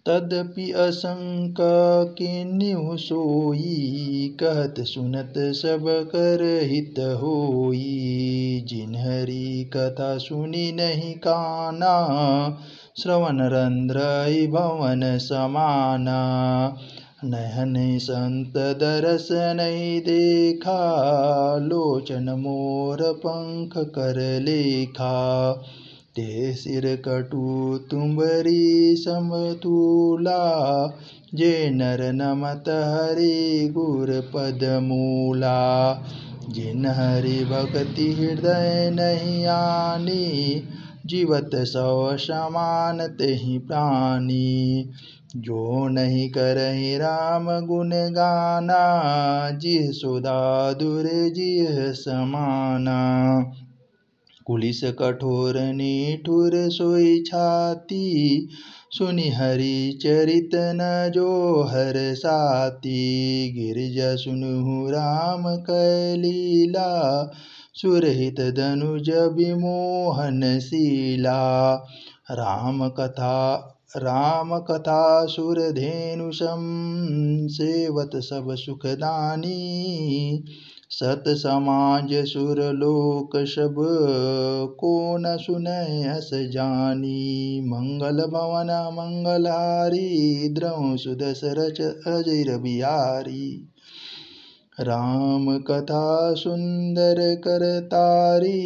तदपि असंका किन्यु सोई, कहत सुनत सब कर हित होई। जिन्हरी कथा सुनी नहीं काना, श्रवण रंध्र भवन समाना। नयन संत दरस नहीं देखा, लोचन मोर पंख कर लेखा। ते सिर कटु तुम्बरी समतूला, जे नर नमत हरि गुर पद मूला। जिन हरि भक्ति हृदय नहीं आनी, जीवत सौ समान तेहि प्राणी। जो नहीं करहि राम गुण गाना, जिह सुधा दुर जिह समाना। कुलिस कठोर निठुर सोई छाती, सुनि हरि चरित न जो हर साती। गिरिजा सुनहु राम कै लीला, सुरहित धनुज विमोहन शीला। राम कथा सुरधेनु सम, सेवत सब सुखदानी। सत समाज सुर लोक सब, को न सुनै अस जानी। मंगल भवन मंगलहारी, द्रौं सुदशरथ अजर बिहारी। राम कथा सुंदर करतारी,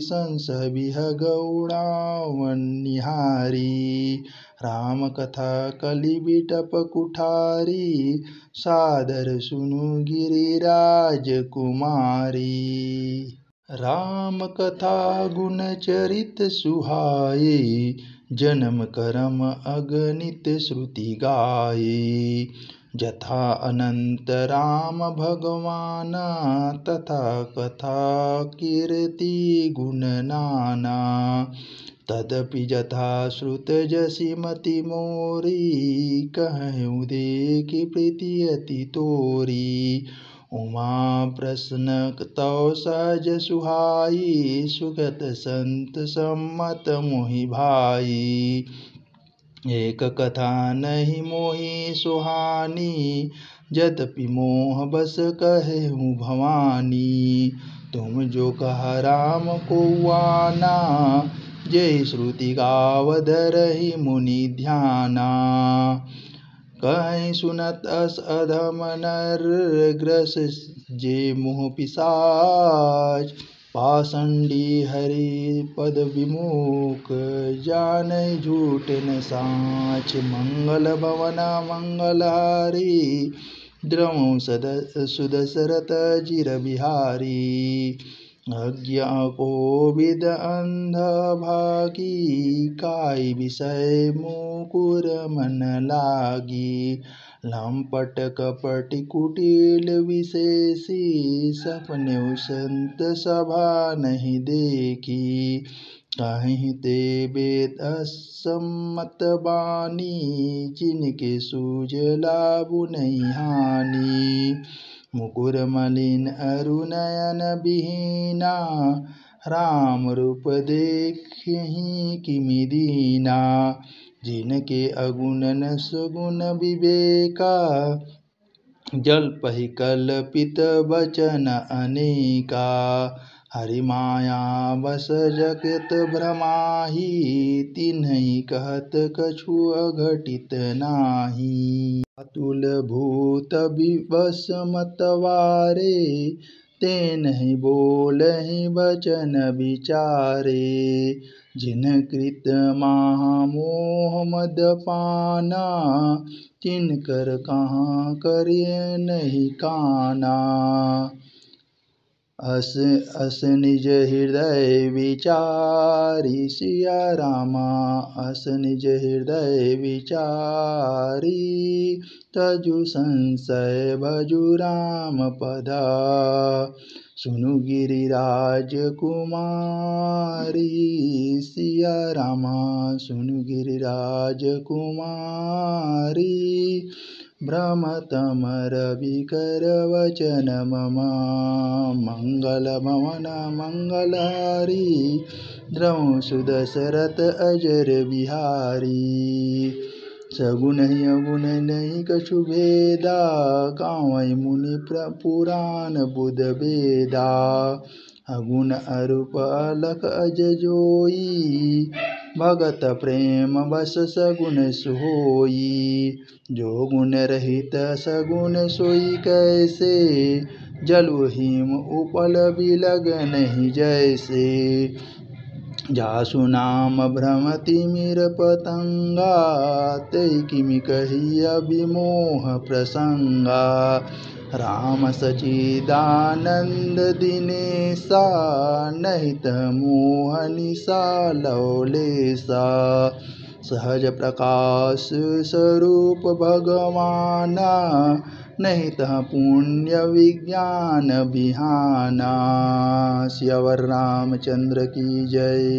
संस बिहग उड़ावन निहारी। राम कथा कलि बिटप कुठारी, सादर सुनु गिरिराज कुमारी। राम कथा गुण चरित सुहाए, जन्म करम अगणित श्रुति गाए। जथा अनंत राम भगवाना, तथा कथा कीर्ति गुण नाना। तदपि जथा श्रुत जसि मति मोरी, कहूँ देखि प्रीति अति तोरी। उमा प्रश्न तौ सहज सुहाई, सुगत संत सम्मत मोहि भाई। एक कथा नहीं मोहि सुहानी, यद्यपि मोह बस कहूँ भवानी। तुम जो कहा राम को आना, जय श्रुति गावद रही मुनि ध्याना। कहीं सुनत अस अधम नर, ग्रस जे मोह पिशाच। पाषंडी हरि पद विमुख, जानै झूठ न साच। मंगल भवन मंगलहारी, द्रौं सुदशरथ अजिर बिहारी। अज्ञा कोविद अंध भागी, काई विषय मुकुर मन लागी। लंपट कपट कुटिल विशेषी, सपने संत सभा नहीं देखी। कहीं ते वेद असम्मत बानी, जिनके सूझ लाभु नहीं हानि। मुकुर मलिन अरु नयन विहीना, राम रूप देखहि किमि दीना। जिनके अगुण न सगुण विवेका, जल्पहि कल्पित वचन अनेका। हरि माया बस जगत भ्रमाहि, तिन्हि कहत कछु अघटित नाही। अतुल भूत विवश मतवारे, ते नहीं बोलहि वचन विचारे। जिन कृत महामोह मदपाना, तिनकर कहाँ करिय नहीं काना। अस निज हृदय विचारी, सिया रामा अस निज हृदय विचारी। तजु संशय भजु राम पदा, सुनु गिरिराज कुमारी। सिया रामा सुनु गिरिराज कुमारी। भ्रमतम रविकर वचन मम, मंगल भवन मंगलहारी। द्रौं सुदशरथ अजर बिहारी। सगुण ही अगुण नहीं कछु भेदा, गावै मुनि पुराण बुध वेदा। अगुण अरूप अलख अज जोई, भगत प्रेम बस सगुण सोई। जो गुण रहित सगुण सोई कैसे, जलु हिम उपल बिलग नहीं जैसे। जासु नाम भ्रम तिमिर पतंगा, तै किमि कही अभिमोह प्रसंगा। राम सचिदानंद दिनेसा, नहीं तह मोह निसा लौलेसा। सहज प्रकाश स्वरूप भगवाना, नहीं तह पुण्य विज्ञान बिहाना। सियावर रामचंद्र की जय।